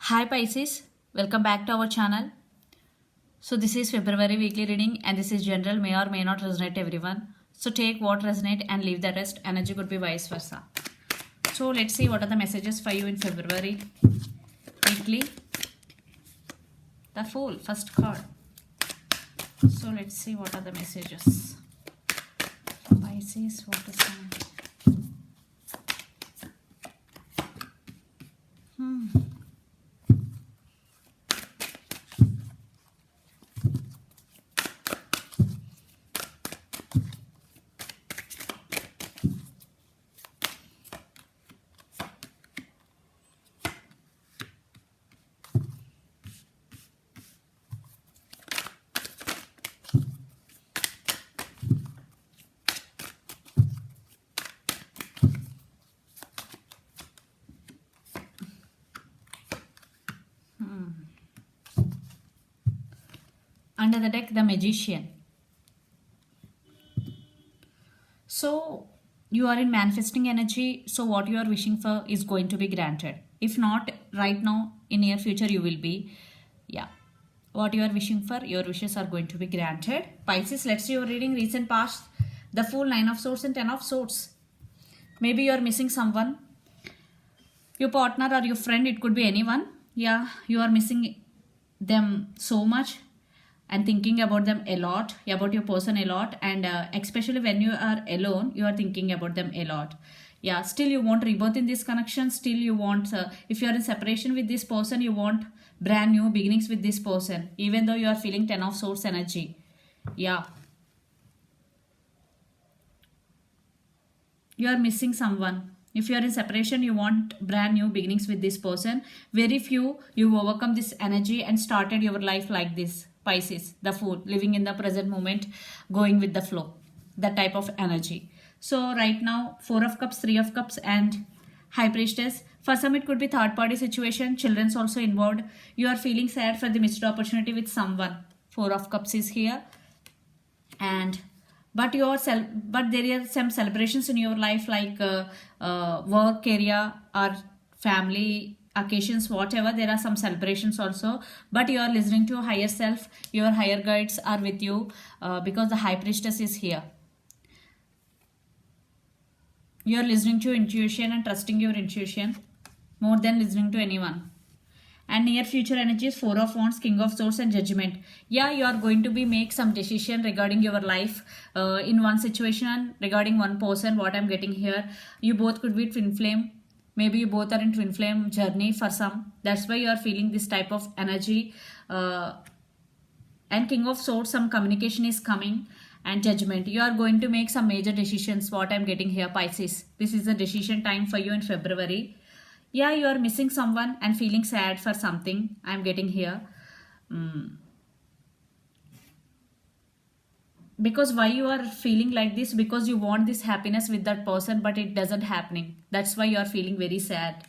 Hi Pisces, welcome back to our channel. So this is February weekly reading and this is general, may or may not resonate everyone. So take what resonate and leave the rest. Energy could be vice versa. So let's see what are the messages for you in February weekly. The Fool, first card. So let's see what are the messages for Pisces. What is that? Under the deck, the Magician. So you are in manifesting energy. So what you are wishing for is going to be granted. If not right now, in near future you will be. Yeah. What you are wishing for, your wishes are going to be granted. Pisces, let's see your reading recent past. The Fool, 9 of Swords and 10 of Swords. Maybe you are missing someone. Your partner or your friend, it could be anyone. Yeah, you are missing them so much and thinking about them a lot, about your person a lot, and especially when you are alone, you are thinking about them a lot. Yeah, still you want rebirth in this connection. Still you want, if you are in separation with this person, you want brand new beginnings with this person, even though you are feeling 10 of Swords energy. Yeah, you are missing someone. If you are in separation, you want brand new beginnings with this person. Very few you overcome this energy and started your life like this. Pisces, the Fool, living in the present moment, going with the flow, that type of energy. So right now, 4 of Cups, 3 of Cups and High Priestess. For some it could be third party situation, children's also involved. You are feeling sad for the missed opportunity with someone. 4 of Cups is here. And but there are some celebrations in your life, like work area or family occasions, whatever. There are some celebrations also, but you are listening to higher self. Your higher guides are with you, because the High Priestess is here. You are listening to intuition and trusting your intuition more than listening to anyone. And near future energies, 4 of Wands, King of Swords and Judgment. Yeah, you are going to be make some decision regarding your life, in one situation regarding one person. What I'm getting here, you both could be twin flame. Maybe you both are in twin flame journey for some. That's why you are feeling this type of energy. And King of Swords, some communication is coming. And Judgment, you are going to make some major decisions. What I'm getting here, Pisces, this is the decision time for you in February. Yeah, you are missing someone and feeling sad for something. I'm getting here. Because why you are feeling like this? Because you want this happiness with that person, but it doesn't happening. That's why you are feeling very sad.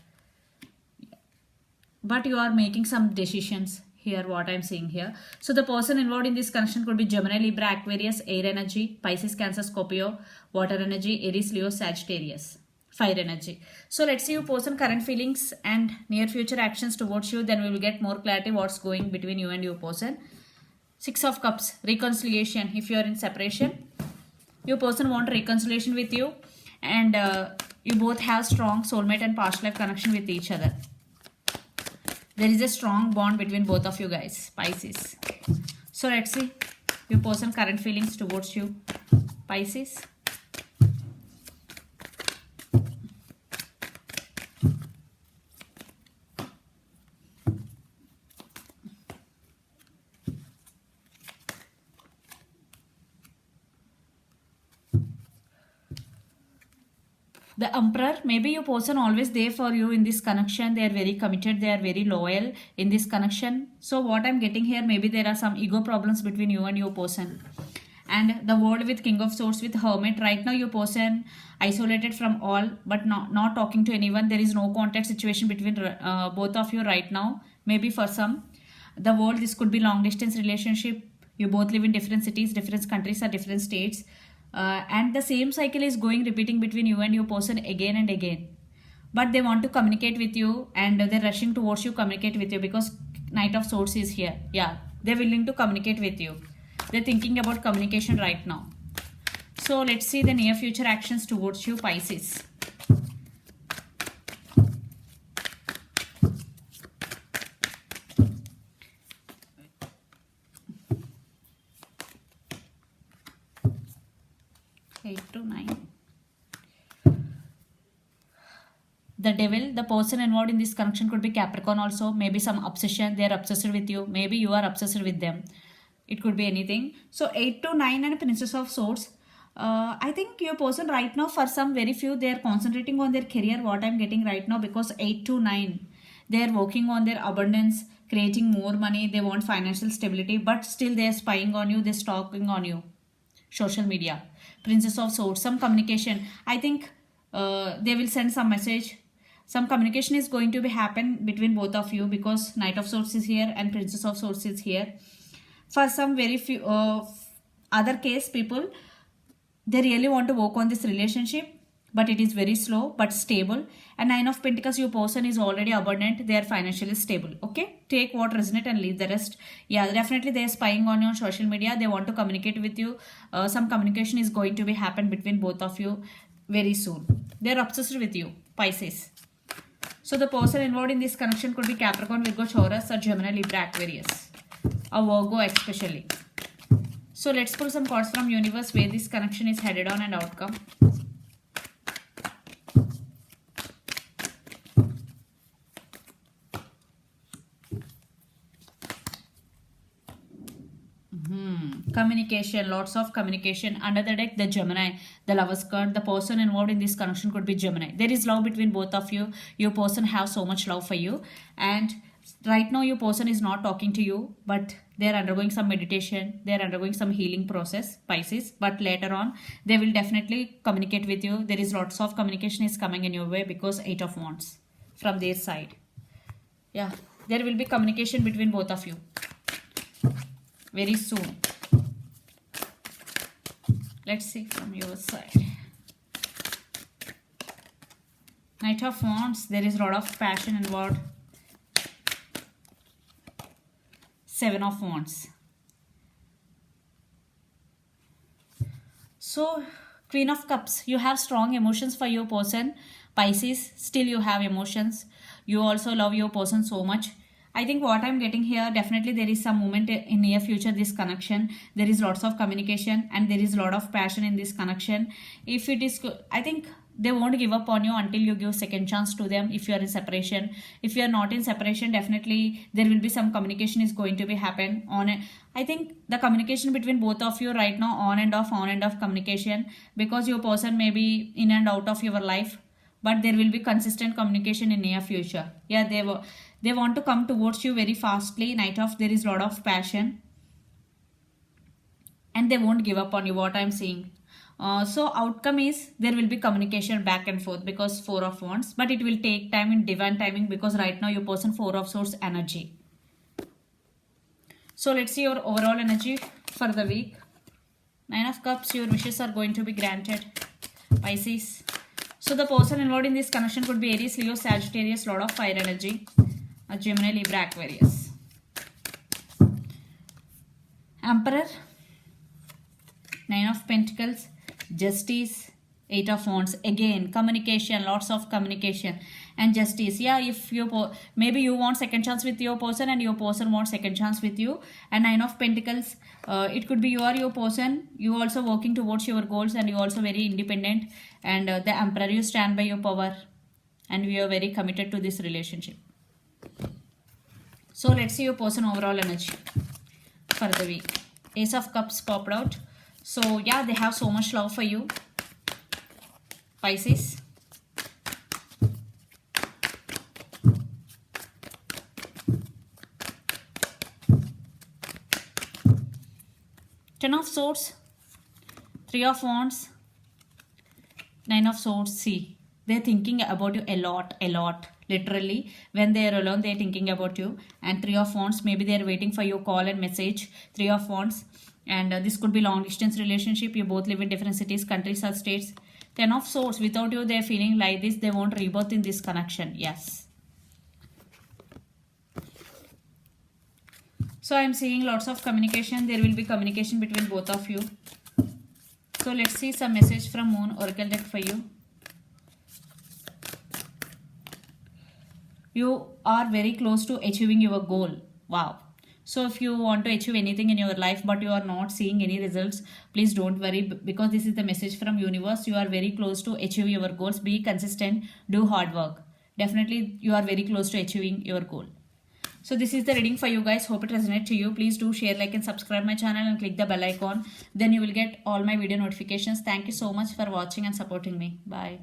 But you are making some decisions here, what I'm seeing here. So the person involved in this connection could be Gemini, Libra, Aquarius, air energy, Pisces, Cancer, Scorpio, water energy, Aries, Leo, Sagittarius, fire energy. So let's see your person current feelings and near future actions towards you. Then we will get more clarity what's going between you and your person. 6 of Cups, reconciliation. If you are in separation, your person want reconciliation with you, and you both have strong soulmate and past life connection with each other. There is a strong bond between both of you guys, Pisces. So let's see your person current feelings towards you, Pisces. The Emperor, maybe your person always there for you in this connection. They are very committed, they are very loyal in this connection. So what I'm getting here, maybe there are some ego problems between you and your person. And the World with King of Swords with Hermit. Right now your person isolated from all, but not talking to anyone. There is no contact situation between both of you right now. Maybe for some, the World, this could be long distance relationship. You both live in different cities, different countries or different states. And the same cycle is repeating between you and your person again and again. but they want to communicate with you, and they're rushing towards you, communicate with you, because Knight of Swords is here. Yeah, they're willing to communicate with you. They're thinking about communication right now. So let's see the near future actions towards you, Pisces. Eight to nine. The devil, the person involved in this connection could be Capricorn also. Maybe some obsession. They are obsessed with you. Maybe you are obsessed with them. It could be anything. So 8 to 9 and Princess of Swords. I think your person right now, for some very few, they are concentrating on their career, what I'm getting right now, because 8 to 9, they are working on their abundance, creating more money, they want financial stability, but still they are spying on you, they're stalking on you. Social media. Princess of Swords, some communication. I think they will send some message. Some communication is going to be happen between both of you, because Knight of Swords is here and Princess of Swords is here. For some very few other case people, they really want to work on this relationship, but it is very slow but stable. And Nine of Pentacles, your person is already abundant, they are financially stable. Okay, take what resonate and leave the rest. Yeah, definitely they are spying on you on social media, they want to communicate with you. Some communication is going to be happen between both of you very soon. They are obsessed with you, Pisces. So the person involved in this connection could be Capricorn, Virgo, Taurus, or Gemini, Libra, Aquarius, or Virgo especially. So let's pull some cards from universe where this connection is headed on and outcome. Communication, lots of communication. Under the deck, the Gemini, the Lover's card. The person involved in this connection could be Gemini. There is love between both of you. Your person has so much love for you, and right now your person is not talking to you, but they are undergoing some meditation, they are undergoing some healing process, Pisces, but later on they will definitely communicate with you. There is lots of communication is coming in your way, because 8 of Wands from their side. Yeah, there will be communication between both of you very soon. Let's see from your side. Knight of Wands, there is a lot of passion involved. 7 of Wands. So Queen of Cups, you have strong emotions for your person, Pisces. Still you have emotions, you also love your person so much. I think what I'm getting here, definitely there is some moment in near future, this connection, there is lots of communication and there is a lot of passion in this connection. If it is, I think they won't give up on you until you give second chance to them. If you are in separation, if you are not in separation, definitely there will be some communication is going to be happen on it. I think the communication between both of you right now, on and off communication, because your person may be in and out of your life, but there will be consistent communication in near future. Yeah, they want to come towards you very fastly. Night of, there is a lot of passion and they won't give up on you, what I'm seeing. So outcome is there will be communication back and forth, because 4 of Wands, but it will take time in divine timing, because right now your person 4 of Swords energy. So let's see your overall energy for the week. 9 of Cups, your wishes are going to be granted, Pisces. So the person involved in this connection could be Aries, Leo, Sagittarius, lot of fire energy, Gemini, Libra, Aquarius. Emperor, 9 of Pentacles, Justice, 8 of Wands. Again, communication, lots of communication and Justice. Yeah, if you maybe you want second chance with your person and your person wants second chance with you. And 9 of Pentacles, it could be you are your person, you also working towards your goals and you also very independent. And the Emperor, you stand by your power and we are very committed to this relationship. So let's see your person overall energy for the week. Ace of Cups popped out. So yeah, they have so much love for you, Pisces. Ten of Swords, 3 of Wands, 9 of Swords. See, they're thinking about you a lot. Literally, when they are alone, they're thinking about you. And 3 of Wands, maybe they're waiting for your call and message. 3 of Wands. And this could be long distance relationship. You both live in different cities, countries or states. Ten of Swords. Without you, they're feeling like this. They want rebirth in this connection. Yes. So I'm seeing lots of communication. There will be communication between both of you. So let's see some message from Moon Oracle deck for you. You are very close to achieving your goal. Wow. So if you want to achieve anything in your life but you are not seeing any results, please don't worry, because this is the message from universe. You are very close to achieve your goals. Be consistent, do hard work. Definitely you are very close to achieving your goal. So this is the reading for you guys. Hope it resonates to you. Please do share, like and subscribe my channel and click the bell icon. Then you will get all my video notifications. Thank you so much for watching and supporting me. Bye.